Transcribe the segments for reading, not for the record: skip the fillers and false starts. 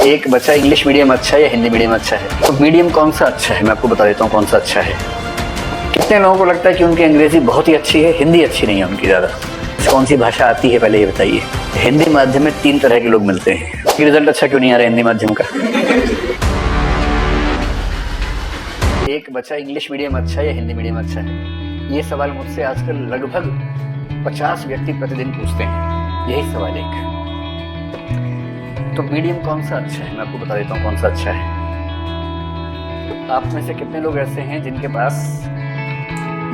एक बच्चा English medium अच्छा है या हिंदी मीडियम अच्छा है? तो मीडियम कौन सा अच्छा है, मैं आपको बता देता हूँ कौन सा अच्छा है। कितने लोगों को लगता है कि उनकी अंग्रेजी बहुत ही अच्छी है, हिंदी अच्छी नहीं है उनकी ज़्यादा? कौन सी भाषा आती है पहले ये बताइए। हिंदी माध्यम में 3 तरह के लोग मिलते हैं। रिजल्ट अच्छा क्यों नहीं आ रहा है हिंदी माध्यम का? एक बच्चा इंग्लिश मीडियम अच्छा है या हिंदी मीडियम अच्छा है? ये सवाल मुझसे आजकल लगभग 50 व्यक्ति प्रतिदिन पूछते हैं। यही सवाल एक। तो मीडियम कौन सा अच्छा है, मैं आपको बता देता हूँ कौन सा अच्छा है। आप में से कितने लोग ऐसे हैं जिनके पास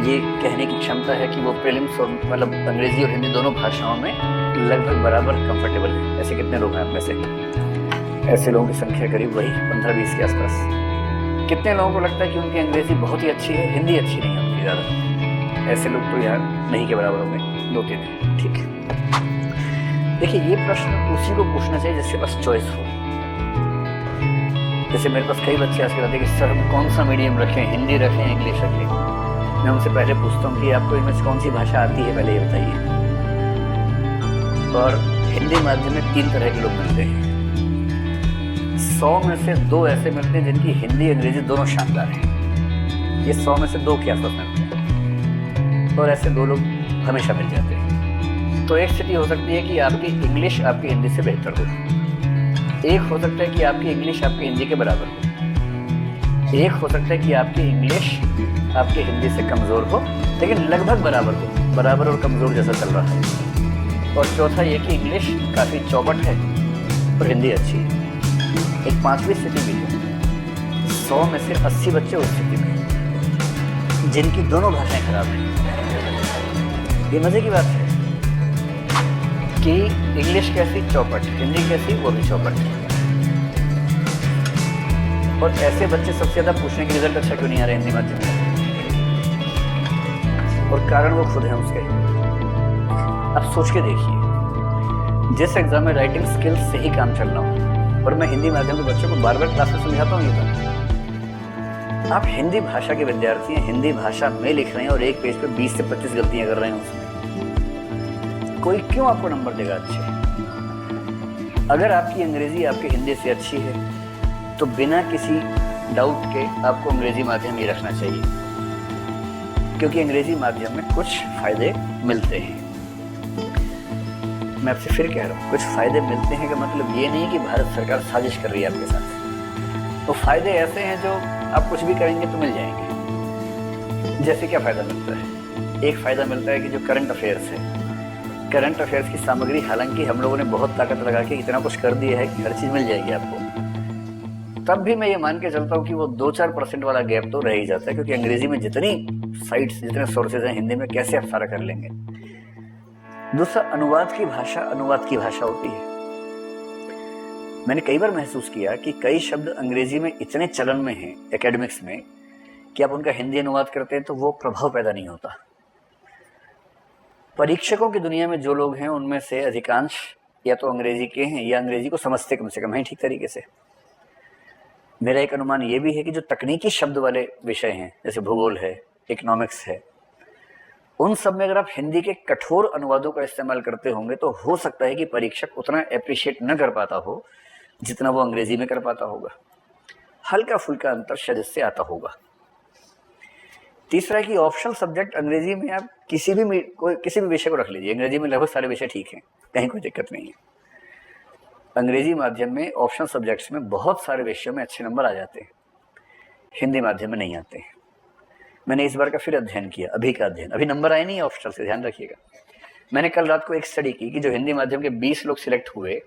ये कहने की क्षमता है कि वो प्रीलिम्स और मतलब अंग्रेजी और हिंदी दोनों भाषाओं में लगभग बराबर कंफर्टेबल है? ऐसे कितने लोग हैं आप में से? ऐसे लोगों की संख्या करीब वही 15-20 के आसपास। कितने लोगों को लगता है कि उनकी अंग्रेजी बहुत ही अच्छी है, हिंदी अच्छी नहीं है उनकी ज़्यादा? ऐसे लोग तो यार नहीं के बराबर होंगे, 2-3 हैं। ठीक है, देखिए ये प्रश्न उसी को पूछना चाहिए जिसके पास चॉइस हो। जैसे मेरे पास कई बच्चे आजकल आते हैं कि सर हम कौन सा मीडियम रखें, हिंदी रखें, इंग्लिश रखें? मैं उनसे पहले पूछता हूँ कि आपको इनमें से कौन सी भाषा आती है, पहले ये बताइए। और हिंदी माध्यम में 3 तरह के लोग मिलते हैं। 100 में से 2 ऐसे मिलते हैं जिनकी हिंदी अंग्रेजी दोनों शानदार हैं। ये 100 में से 2 के आसपास मिलते हैं, और ऐसे 2 लोग हमेशा मिल जाते हैं। तो एक स्थिति हो सकती है कि आपकी इंग्लिश आपकी हिंदी से बेहतर हो, एक हो सकता है कि आपकी इंग्लिश आपकी हिंदी के बराबर हो, एक हो सकता है कि आपकी इंग्लिश आपकी हिंदी से कमज़ोर हो लेकिन लगभग बराबर हो, बराबर और कमज़ोर जैसा चल रहा है। और चौथा ये कि इंग्लिश काफ़ी चौपट है और हिंदी अच्छी है। एक 5वीं स्थिति भी है। 100 में से 80 बच्चे उस स्थिति में जिनकी दोनों भाषाएं खराब हैं। ये मज़े की बात है कि इंग्लिश कैसी चौपट, हिंदी कैसी वो भी चौपट। और ऐसे बच्चे सबसे ज़्यादा पूछने की रिजल्ट अच्छा क्यों नहीं आ रहा है हिंदी माध्यम में? और कारण वो खुद हैं उसके। अब सोच के देखिए, जिस एग्जाम में राइटिंग स्किल्स से ही काम चल रहा हो और मैं हिंदी माध्यम के बच्चों को बार-बार क्लास में समझाता हूँ, ये तो आप हिंदी भाषा के विद्यार्थी हैं, हिंदी भाषा में लिख रहे हैं और एक पेज पे 20 से 25 गलतियां कर रहे हैं उसमें, कोई क्यों आपको नंबर देगा अच्छे? अगर आपकी अंग्रेजी आपकी हिंदी से अच्छी है तो बिना किसी डाउट के आपको अंग्रेजी माध्यम ही रखना चाहिए, क्योंकि अंग्रेजी माध्यम में कुछ फायदे मिलते हैं। मैं आपसे फिर कह रहा हूँ, कुछ फायदे मिलते हैं का मतलब ये नहीं कि भारत सरकार साजिश कर रही है आपके साथ। तो फायदे ऐसे हैं जो आप कुछ भी करेंगे तो मिल जाएंगे। जैसे क्या फायदा मिलता है? एक फायदा मिलता है कि जो करंट अफेयर्स है, करंट अफेयर्स की सामग्री हालांकि हम लोगों ने बहुत ताकत लगा के इतना कुछ कर दिया है कि हर चीज़ मिल जाएगी आपको, तब भी मैं ये मान के चलता हूँ कि वो 2-4% वाला गैप तो रह ही जाता है, क्योंकि अंग्रेजी में जितनी साइट्स, जितने सोर्सेज हैं, हिंदी में कैसे आप सारा कर लेंगे। दूसरा, अनुवाद की भाषा होती है। मैंने कई बार महसूस किया कि कई शब्द अंग्रेजी में इतने चलन में हैं एकेडमिक्स में कि आप उनका हिंदी अनुवाद करते हैं तो वो प्रभाव पैदा नहीं होता। परीक्षकों की दुनिया में जो लोग हैं उनमें से अधिकांश या तो अंग्रेजी के हैं या अंग्रेजी को समझते कम से कम हैं ठीक तरीके से। मेरा एक अनुमान ये भी है कि जो तकनीकी शब्द वाले विषय हैं, जैसे भूगोल है, इकोनॉमिक्स है, उन सब में अगर आप हिंदी के कठोर अनुवादों का इस्तेमाल करते होंगे तो हो सकता है कि परीक्षक उतना अप्रिशिएट न कर पाता हो जितना वो अंग्रेजी में कर पाता होगा। हल्का फुल्का अंतर शायद इससे आता होगा। तीसरा है कि ऑप्शनल सब्जेक्ट अंग्रेजी में आप किसी भी विषय को रख लीजिए, अंग्रेजी में लगभग सारे विषय ठीक हैं, कहीं कोई दिक्कत नहीं है। अंग्रेजी माध्यम में ऑप्शनल सब्जेक्ट्स में बहुत सारे विषयों में अच्छे नंबर आ जाते हैं, हिंदी माध्यम में नहीं आते हैं। मैंने इस बार का फिर अध्ययन किया, अभी का अध्ययन, अभी नंबर आए नहीं ऑप्शनल से, ध्यान रखिएगा। मैंने कल रात को एक स्टडी की कि जो हिंदी माध्यम के 20 लोग सिलेक्ट हुए,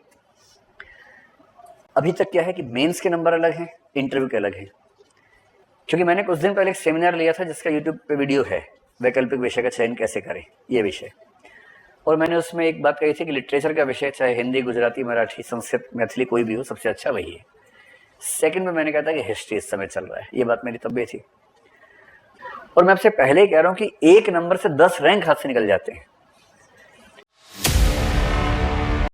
अभी तक क्या है कि मेंस के नंबर अलग हैं, इंटरव्यू के अलग हैं। क्योंकि मैंने कुछ दिन पहले एक सेमिनार लिया था जिसका यूट्यूब पे वीडियो है, वैकल्पिक विषय का चयन कैसे करें, ये विषय। और मैंने उसमें एक बात कही थी कि लिटरेचर का विषय चाहे हिंदी, गुजराती, मराठी, संस्कृत, मैथिली कोई भी हो, सबसे अच्छा वही है। सेकंड में मैंने कहा था कि हिस्ट्री इस समय चल रहा है, ये बात मेरी तब थी। और मैं आपसे पहले ही कह रहा हूँ कि 1 नंबर से 10 रैंक हाथ से निकल जाते हैं।